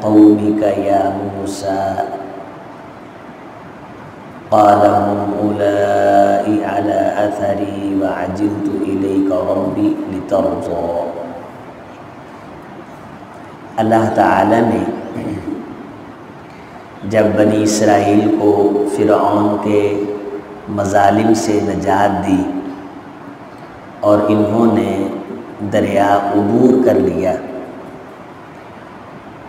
قومك يا موسى قال هم أولئك على أثري وعجلت إليك ربي لترضى۔ اللہ تعالیٰ نے جب بنی اسرائیل کو فرعون کے مظالم سے نجات دی اور انہوں نے دریا عبور کر لیا،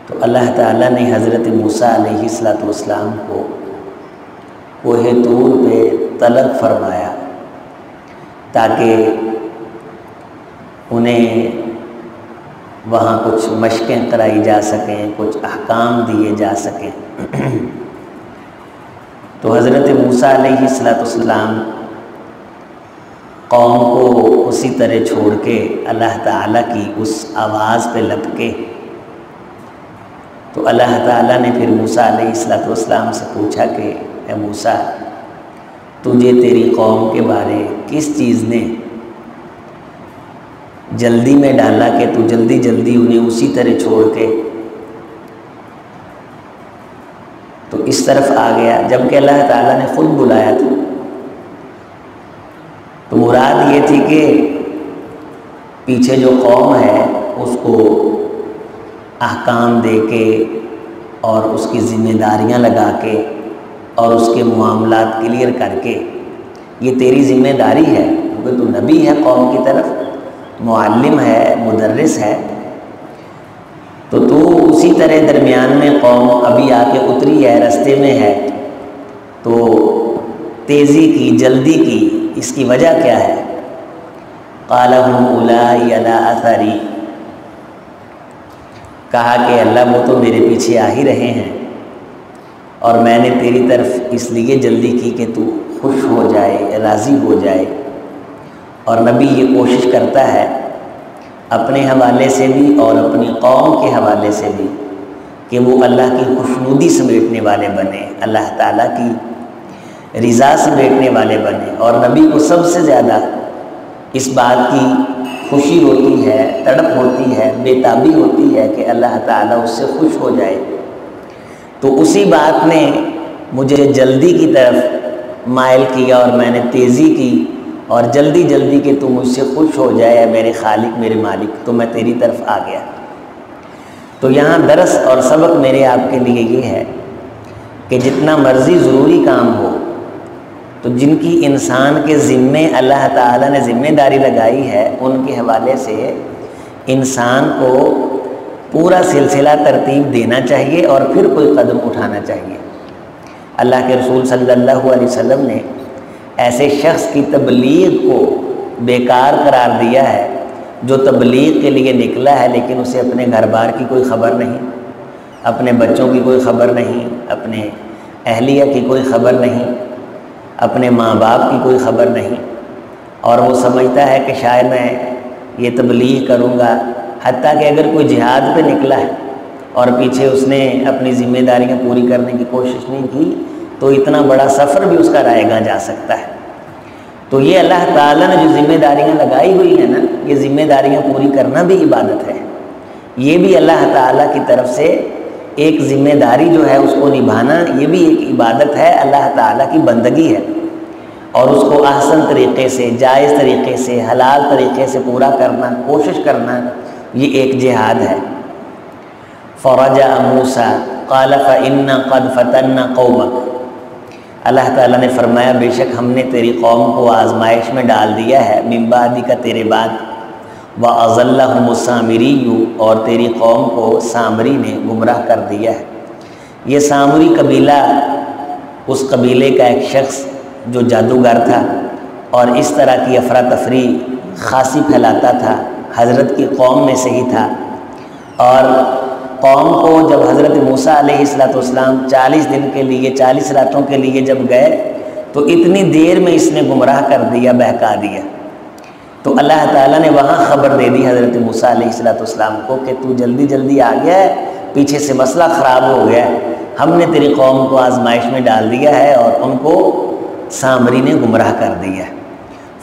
تو اللہ تعالیٰ نے حضرت موسیٰ علیہ السلام کو کوہ طور پہ طلب فرمایا تاکہ انہیں وہاں کچھ مشقیں کرائی جا سکیں، کچھ احکام دیے جا سکیں۔ تو حضرت موسیٰ علیہ السلام قوم کو اسی طرح چھوڑ کے اللہ تعالیٰ کی اس آواز پہ لپکے، تو اللہ تعالیٰ نے پھر موسیٰ علیہ السلام سے پوچھا کہ اے موسیٰ، تجھے تیری قوم کے بارے کس چیز نے جلدی میں ڈالا کہ تو جلدی جلدی انہیں اسی طرح چھوڑ کے تو اس طرف آ گیا، جبکہ اللہ تعالیٰ نے خود بلایا تھا۔ تو مراد یہ تھی کہ پیچھے جو قوم ہے اس کو احکام دے کے اور اس کی ذمہ داریاں لگا کے اور اس کے معاملات کلیئر کر کے، یہ تیری ذمہ داری ہے کیونکہ تو نبی ہے، قوم کی طرف معلم ہے، مدرس ہے، تو اسی طرح درمیان میں قوم ابھی آ کے اتری ہے، رستے میں ہے، تو تیزی کی، جلدی کی، اس کی وجہ کیا ہے؟ قال هم اولائی علی اثری، کہا کہ اللہ وہ تو میرے پیچھے آ ہی رہے ہیں اور میں نے تیری طرف اس لیے جلدی کی کہ تو خوش ہو جائے، راضی ہو جائے۔ اور نبی یہ کوشش کرتا ہے اپنے حوالے سے بھی اور اپنی قوم کے حوالے سے بھی کہ وہ اللہ کی خوشنودی سمیٹنے والے بنے، اللہ تعالیٰ کی رضا سمیٹنے والے بنے۔ اور نبی کو سب سے زیادہ اس بات کی خوشی ہوتی ہے، تڑپ ہوتی ہے، بے تابی ہوتی ہے کہ اللہ تعالیٰ اس سے خوش ہو جائے۔ تو اسی بات نے مجھے جلدی کی طرف مائل کیا اور میں نے تیزی کی اور جلدی جلدی کہ تو مجھ سے خوش ہو جائے میرے خالق، میرے مالک، تو میں تیری طرف آ گیا۔ تو یہاں درس اور سبق میرے آپ کے لیے یہ ہے کہ جتنا مرضی ضروری کام ہو تو جن کی انسان کے ذمے اللہ تعالیٰ نے ذمہ داری لگائی ہے ان کے حوالے سے انسان کو پورا سلسلہ ترتیب دینا چاہیے اور پھر کوئی قدم اٹھانا چاہیے۔ اللہ کے رسول صلی اللہ علیہ وسلم نے ایسے شخص کی تبلیغ کو بیکار قرار دیا ہے جو تبلیغ کے لیے نکلا ہے لیکن اسے اپنے گھر بار کی کوئی خبر نہیں، اپنے بچوں کی کوئی خبر نہیں، اپنے اہلیہ کی کوئی خبر نہیں، اپنے ماں باپ کی کوئی خبر نہیں، اور وہ سمجھتا ہے کہ شاید میں یہ تبلیغ کروں گا، حتیٰ کہ اگر کوئی جہاد پہ نکلا ہے اور پیچھے اس نے اپنی ذمہ داریاں پوری کرنے کی کوشش نہیں کی تو اتنا بڑا سفر بھی اس کا رائے گاں جا سکتا ہے۔ تو یہ اللہ تعالیٰ نے جو ذمہ داریاں لگائی ہوئی ہیں نا، یہ ذمہ داریاں پوری کرنا بھی عبادت ہے، یہ بھی اللہ تعالیٰ کی طرف سے ایک ذمہ داری جو ہے اس کو نبھانا، یہ بھی ایک عبادت ہے، اللہ تعالیٰ کی بندگی ہے، اور اس کو احسن طریقے سے، جائز طریقے سے، حلال طریقے سے پورا کرنا، کوشش کرنا، یہ ایک جہاد ہے۔ فرجع موسیٰ قال فإنا قد فتنا قومک، اللہ تعالیٰ نے فرمایا بے شک ہم نے تیری قوم کو آزمائش میں ڈال دیا ہے، من بعدک تیرے بعد، وَأَضَلَّهُمُ السَّامِرِيُّ اور تیری قوم کو سامری نے گمراہ کر دیا ہے۔ یہ سامری قبیلہ اس قبیلے کا ایک شخص جو جادوگر تھا اور اس طرح کی افراتفری خاصی پھیلاتا تھا، حضرت کی قوم میں سے ہی تھا، اور قوم کو جب حضرت موسیٰ علیہ السلام 40 دن کے لیے، 40 راتوں کے لیے جب گئے تو اتنی دیر میں اس نے گمراہ کر دیا، بہکا دیا۔ تو اللہ تعالیٰ نے وہاں خبر دے دی حضرت موسیٰ علیہ السلام کو کہ تو جلدی جلدی آ گیا ہے، پیچھے سے مسئلہ خراب ہو گیا ہے، ہم نے تیری قوم کو آزمائش میں ڈال دیا ہے اور ان کو سامری نے گمراہ کر دیا ہے۔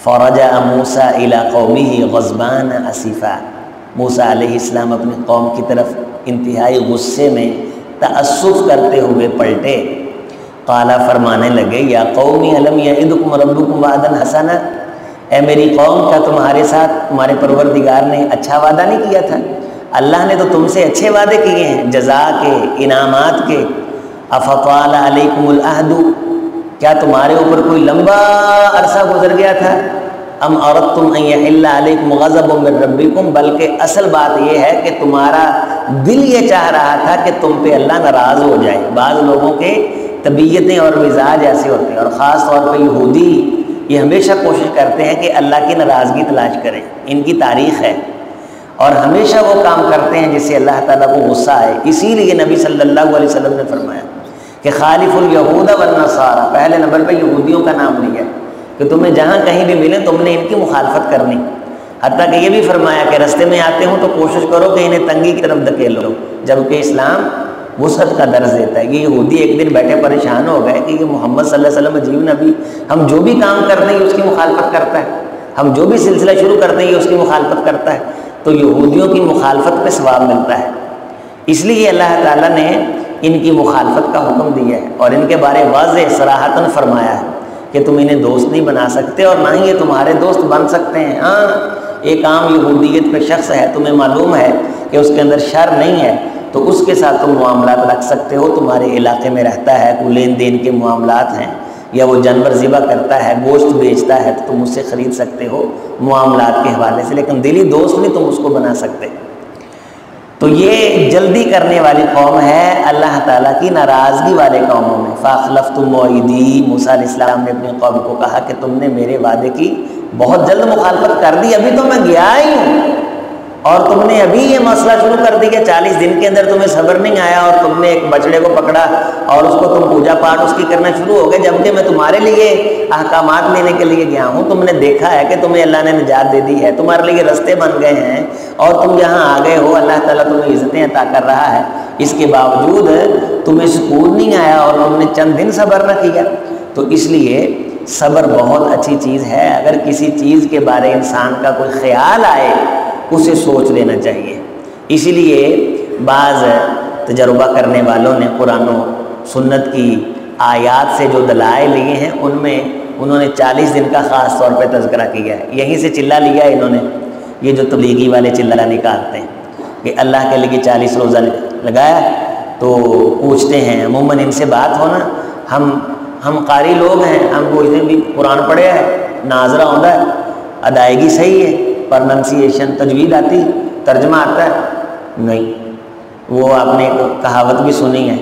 فرجع موسیٰ الی قومہ غضبان اسفا، موسیٰ علیہ السلام اپنی قوم کی طرف انتہائی غصے میں تأسف کرتے ہوئے پلٹے۔ قالا فرمانے لگے یا قومی الم یعدکم ربکم وعدا حسنا، اے میری قوم کیا تمہارے ساتھ تمہارے پروردگار نے اچھا وعدہ نہیں کیا تھا؟ اللہ نے تو تم سے اچھے وعدے کیے ہیں جزا کے، انعامات کے۔ افطال علیکم العہد، کیا تمہارے اوپر کوئی لمبا عرصہ گزر گیا تھا؟ ام اردتم ان یحل علیکم غضب من ربکم، بلکہ اصل بات یہ ہے کہ تمہارا دل یہ چاہ رہا تھا کہ تم پہ اللہ ناراض ہو جائے۔ بعض لوگوں کے طبیعتیں اور مزاج ایسے ہوتے ہیں، اور خاص طور پہ یہودی یہ ہمیشہ کوشش کرتے ہیں کہ اللہ کی ناراضگی تلاش کریں، ان کی تاریخ ہے، اور ہمیشہ وہ کام کرتے ہیں جس سے اللہ تعالیٰ کو غصہ آئے۔ اسی لیے نبی صلی اللہ علیہ وسلم نے فرمایا کہ خالف الیہود والنصارى، پہلے نمبر پہ یہودیوں کا نام لیا کہ تمہیں جہاں کہیں بھی ملے تم نے ان کی مخالفت کرنی، حتیٰ کہ یہ بھی فرمایا کہ رستے میں آتے ہوں تو کوشش کرو کہ انہیں تنگی کی طرف دھکیلو، جبکہ اسلام وسعت کا درس دیتا ہے۔ یہ یہودی ایک دن بیٹھے پریشان ہو گئے کہ یہ محمد صلی اللہ علیہ وسلم عجیب نبی، ہم جو بھی کام کرتے ہیں اس کی مخالفت کرتا ہے، ہم جو بھی سلسلہ شروع کرتے ہیں یہ اس کی مخالفت کرتا ہے، تو یہودیوں کی مخالفت پہ ثواب ملتا ہے۔ اس لیے اللہ تعالیٰ نے ان کی مخالفت کا حکم دیا ہے اور ان کے بارے واضح صراحتاً فرمایا ہے کہ تم انہیں دوست نہیں بنا سکتے اور نہ ہی یہ تمہارے دوست بن سکتے ہیں۔ ہاں ایک عام یہودیت پہ شخص ہے، تمہیں معلوم ہے کہ اس کے اندر شر نہیں ہے تو اس کے ساتھ تم معاملات رکھ سکتے ہو، تمہارے علاقے میں رہتا ہے، کوئی لین دین کے معاملات ہیں، یا وہ جانور ذبح کرتا ہے، گوشت بیچتا ہے تو تم اس سے خرید سکتے ہو معاملات کے حوالے سے، لیکن دلی دوست نہیں تم اس کو بنا سکتے۔ تو یہ جلدی کرنے والی قوم ہے اللہ تعالیٰ کی ناراضگی والے قوموں میں۔ فَأَخْلَفْتُمْ مُوعِدِي، موسیٰ علیہ السلام نے اپنی قوم کو کہا کہ تم نے میرے وعدے کی بہت جلد مخالفت کر دی، ابھی تو میں گیا ہی ہوں اور تم نے ابھی یہ مسئلہ شروع کر دی کہ 40 دن کے اندر تمہیں صبر نہیں آیا اور تم نے ایک بچڑے کو پکڑا اور اس کو تم پوجا پاٹ اس کی کرنا شروع ہو گئے، جبکہ میں تمہارے لیے احکامات لینے کے لیے گیا ہوں۔ تم نے دیکھا ہے کہ تمہیں اللہ نے نجات دے دی ہے، تمہارے لیے رستے بن گئے ہیں اور تم جہاں آ گئے ہو اللہ تعالیٰ تمہیں عزتیں عطا کر رہا ہے، اس کے باوجود تمہیں سکون نہیں آیا اور تم نے چند دن صبر نہ کیا۔ تو اس لیے صبر بہت اچھی چیز ہے۔ اگر کسی چیز کے بارے انسان کا کوئی خیال آئے اسے سوچ لینا چاہیے۔ اسی لیے بعض تجربہ کرنے والوں نے قرآن و سنت کی آیات سے جو دلائل لیے ہیں ان میں انہوں نے 40 دن کا خاص طور پہ تذکرہ کیا ہے۔ یہیں سے چلہ لیا ہے انہوں نے، یہ جو تبلیغی والے چلہ نکالتے ہیں کہ اللہ کے لیے 40 روزہ لگایا، تو پوچھتے ہیں عموماً ان سے بات ہونا، ہم قاری لوگ ہیں، ہم پوچھتے ہیں بھی قرآن پڑھیا ہے، ناظرہ ہوتا ہے، ادائیگی صحیح ہے، پرننسیشن تجوید آتی، ترجمہ آتا ہے؟ نہیں۔ وہ آپ نے ایک کہاوت بھی سنی ہے،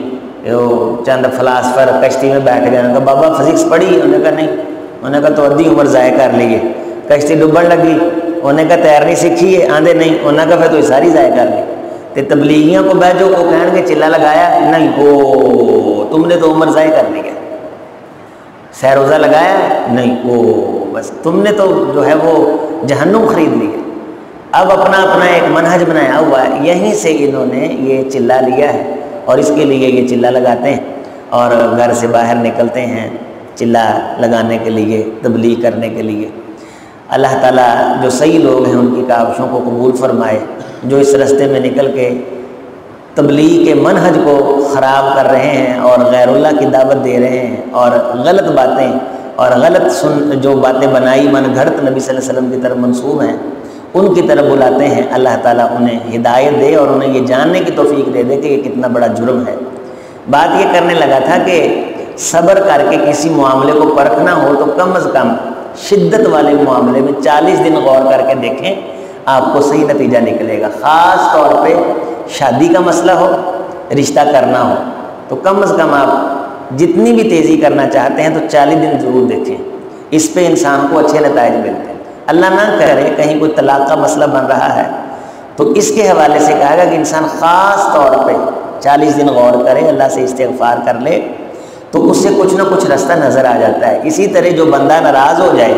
وہ چند فلاسفر کشتی میں بیٹھ گئے، انہوں نے کہا بابا فزکس پڑھی؟ انہوں نے کہا نہیں۔ انہوں نے کہا تو ادھی عمر ضائع کر لی ہے۔ کشتی ڈوبن لگی، انہوں نے کہا تیرنی سیکھی ہے؟ آندھے نہیں۔ انہوں نے کہا پھر تو ساری ضائع کر لی۔ تو تبلیغیوں کو بیٹھو وہ کہیں گے چلہ لگایا؟ نہیں۔ او تم نے تو عمر ضائع کر لی ہے۔ سہ روزہ لگایا؟ نہیں۔ او بس تم نے تو جو ہے وہ جہنم خرید لی ہے۔ اب اپنا ایک منہج بنایا ہوا ہے، یہیں سے انہوں نے یہ چلہ لیا ہے اور اس کے لیے یہ چلہ لگاتے ہیں اور گھر سے باہر نکلتے ہیں چلہ لگانے کے لیے، تبلیغ کرنے کے لیے۔ اللہ تعالیٰ جو صحیح لوگ ہیں ان کی کاوشوں کو قبول فرمائے، جو اس راستے میں نکل کے تبلیغ کے منہج کو خراب کر رہے ہیں اور غیر اللہ کی دعوت دے رہے ہیں اور غلط باتیں اور غلط جو باتیں بنائی من گھڑت نبی صلی اللہ علیہ وسلم کی طرف منسوب ہیں ان کی طرف بلاتے ہیں، اللہ تعالیٰ انہیں ہدایت دے اور انہیں یہ جاننے کی توفیق دے دے کہ یہ کتنا بڑا جرم ہے۔ بات یہ کرنے لگا تھا کہ صبر کر کے کسی معاملے کو پرکھنا ہو تو کم از کم شدت والے معاملے میں 40 دن غور کر کے دیکھیں، آپ کو صحیح نتیجہ نکلے گا۔ خاص طور پہ شادی کا مسئلہ ہو، رشتہ کرنا ہو تو کم از کم آپ جتنی بھی تیزی کرنا چاہتے ہیں تو 40 دن ضرور دیکھیں، اس پہ انسان کو اچھے نتائج ملتے ہیں۔ اللہ نہ کرے کہیں کوئی طلاق کا مسئلہ بن رہا ہے تو اس کے حوالے سے کہا گا کہ انسان خاص طور پہ 40 دن غور کرے، اللہ سے استغفار کر لے تو اس سے کچھ نہ کچھ رستہ نظر آ جاتا ہے۔ اسی طرح جو بندہ ناراض ہو جائے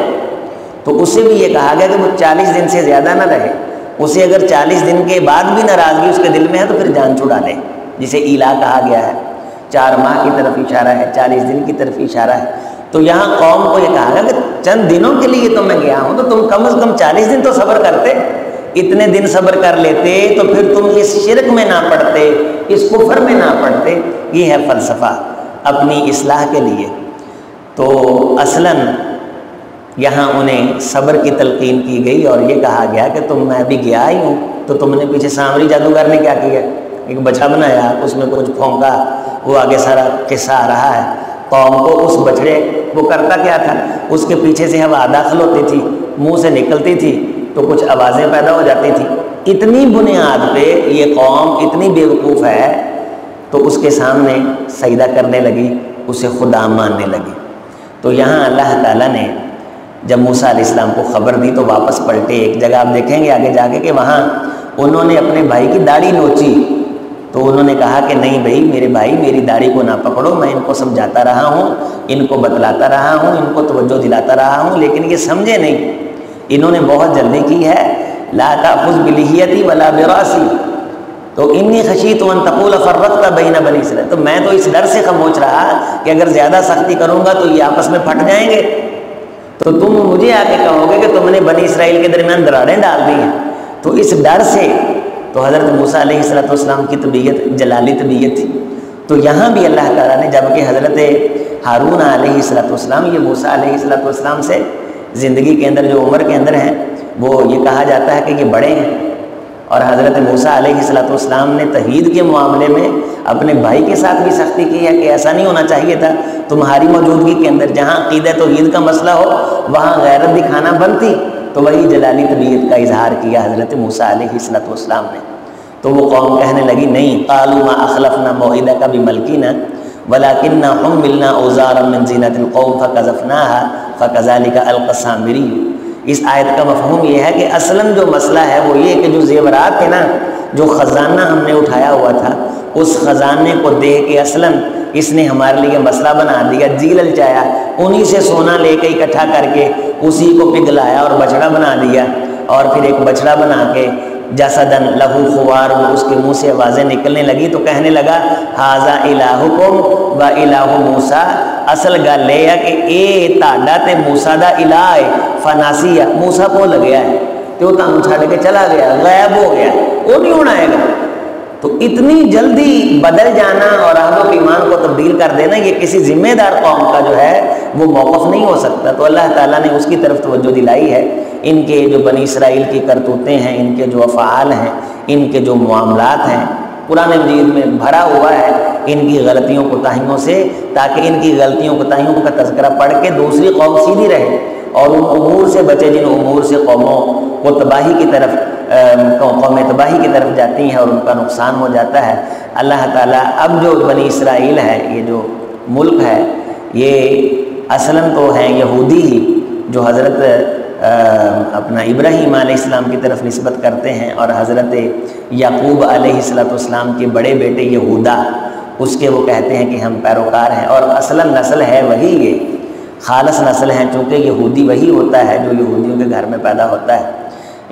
تو اسے بھی یہ کہا گیا کہ وہ 40 دن سے زیادہ نہ رہے، اسے اگر 40 دن کے بعد بھی ناراضگی اس کے دل میں ہے تو پھر جان چھڑا لے، جسے ایلا کہا گیا ہے۔ 4 ماہ کی طرف اشارہ ہے، 40 دن کی طرف اشارہ ہے۔ تو یہاں قوم کو یہ کہا گیا کہ چند دنوں کے لیے تو میں گیا ہوں تو تم کم از کم 40 دن تو صبر کرتے، اتنے دن صبر کر لیتے تو پھر تم اس شرک میں نہ پڑتے، اس کفر میں نہ پڑتے۔ یہ ہے فلسفہ اپنی اصلاح کے لیے۔ تو اصلاً یہاں انہیں صبر کی تلقین کی گئی اور یہ کہا گیا کہ میں ابھی گیا ہی ہوں تو تم نے پیچھے سامری جادوگر نے کیا کیا، ایک بچھڑا بنایا، اس میں کچھ پھونکا، وہ آگے سارا قصہ آ رہا ہے۔ قوم کو اس بچھڑے وہ کرتا کیا تھا، اس کے پیچھے سے ہوا داخل ہوتی تھی، منہ سے نکلتی تھی تو کچھ آوازیں پیدا ہو جاتی تھی۔ اتنی بنیاد پہ یہ قوم اتنی بیوقوف ہے تو اس کے سامنے سجدہ کرنے لگی، اسے خدا ماننے لگی۔ تو یہاں اللہ تعالیٰ نے جب موسیٰ علیہ السلام کو خبر دی تو واپس پلٹے۔ ایک جگہ آپ دیکھیں گے آگے جا کے کہ وہاں انہوں نے اپنے بھائی کی داڑھی نوچی، تو انہوں نے کہا کہ نہیں بھائی میرے بھائی میری داڑھی کو نہ پکڑو، میں ان کو سمجھاتا رہا ہوں، ان کو بتلاتا رہا ہوں، ان کو توجہ دلاتا رہا ہوں، لیکن یہ سمجھے نہیں، انہوں نے بہت جلدی کی ہے۔ لا تأخذ بلحیتی ولا براسی، تو انی خشیت ان تقول فرقت بین بنی اسرائیل، تو میں تو اس ڈر سے خاموش رہا کہ اگر زیادہ سختی کروں گا تو یہ آپس میں پھٹ جائیں گے، تو تم مجھے آ کے کہو گے کہ تم نے بنی اسرائیل کے درمیان دراڑیں ڈال دی ہیں۔ تو اس ڈر سے تو حضرت موسیٰ علیہ السلام کی طبیعت جلالی طبیعت تھی۔ تو یہاں بھی اللہ تعالیٰ نے جب کہ حضرت ہارون علیہ السلام یہ موسیٰ علیہ السلام سے زندگی کے اندر جو عمر کے اندر ہیں وہ یہ کہا جاتا ہے کہ یہ بڑے ہیں، اور حضرت موسیٰ علیہ السلام نے توحید کے معاملے میں اپنے بھائی کے ساتھ بھی سختی کی ہے کہ ایسا نہیں ہونا چاہیے تھا، تمہاری موجودگی کے اندر جہاں عقیدہ توحید کا مسئلہ ہو وہاں غیرت دکھانا بنتی، تو وہی جلالی طبیعت کا اظہار کیا حضرت موسیٰ علیہ السلام نے۔ تو وہ قوم کہنے لگی نہیں، قالوا ما اخلفنا موعدک بملکنا ولکننا حملنا اوزارا من زینۃ القوم فقذفناها فکذلک القی السامری۔ اس آیت کا مفہوم یہ ہے کہ اصلاً جو مسئلہ ہے وہ یہ کہ جو زیورات تھے نا، جو خزانہ ہم نے اٹھایا ہوا تھا، اس خزانے کو دیکھ کے اصلاً اس نے ہمارے لیے مسئلہ بنا دیا، جی للچایا، انہی سے سونا لے کے اکٹھا کر کے اسی کو پگھلایا اور بچڑا بنا دیا، اور پھر ایک بچڑا بنا کے جسدن لہو خوار، اس کے منہ سے آوازیں نکلنے لگی تو کہنے لگا ھذا الہکم و الہ موسیٰ، اصل گل یہ ہے کہ اے تہاڈا تے موسیٰ دا الہ ہے، فناسیہ موسیٰ بھول گیا ہے تو وہ تانوں چھڈ کے چلا گیا، غائب ہو گیا، وہ نہیں ہونا آئے گا۔ تو اتنی جلدی بدل جانا اور عہد و ایمان کو تبدیل کر دینا یہ کسی ذمہ دار قوم کا جو ہے وہ موقف نہیں ہو سکتا۔ تو اللہ تعالیٰ نے اس کی طرف توجہ دلائی ہے، ان کے جو بنی اسرائیل کی کرتوتیں ہیں، ان کے جو افعال ہیں، ان کے جو معاملات ہیں، قرآن مجید میں بھرا ہوا ہے ان کی غلطیوں کوتاہیوں سے، تاکہ ان کی غلطیوں کوتاہیوں کا تذکرہ پڑھ کے دوسری قوم سیدھی رہے اور ان امور سے بچے جن امور سے قوموں کو تباہی کی طرف قومیں تباہی کی طرف جاتی ہیں اور ان کا نقصان ہو جاتا ہے۔ اللہ تعالیٰ اب جو بنی اسرائیل ہے، یہ جو ملک ہے، یہ اصلاً تو ہیں یہودی ہی جو حضرت اپنا ابراہیم علیہ السلام کی طرف نسبت کرتے ہیں، اور حضرت یعقوب علیہ السلام کے بڑے بیٹے یہودا اس کے وہ کہتے ہیں کہ ہم پیروکار ہیں، اور اصلاً نسل ہے وہی، یہ خالص نسل ہیں، چونکہ یہودی وہی ہوتا ہے جو یہودیوں کے گھر میں پیدا ہوتا ہے۔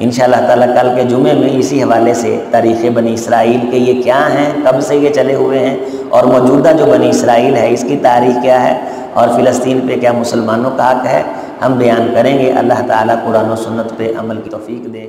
انشاءاللہ تعالیٰ کل کے جمعے میں اسی حوالے سے تاریخ بنی اسرائیل کے یہ کیا ہیں، کب سے یہ چلے ہوئے ہیں، اور موجودہ جو بنی اسرائیل ہے اس کی تاریخ کیا ہے، اور فلسطین پہ کیا مسلمانوں کا حق ہے، ہم بیان کریں گے۔ اللہ تعالیٰ قرآن و سنت پہ عمل کی توفیق دے۔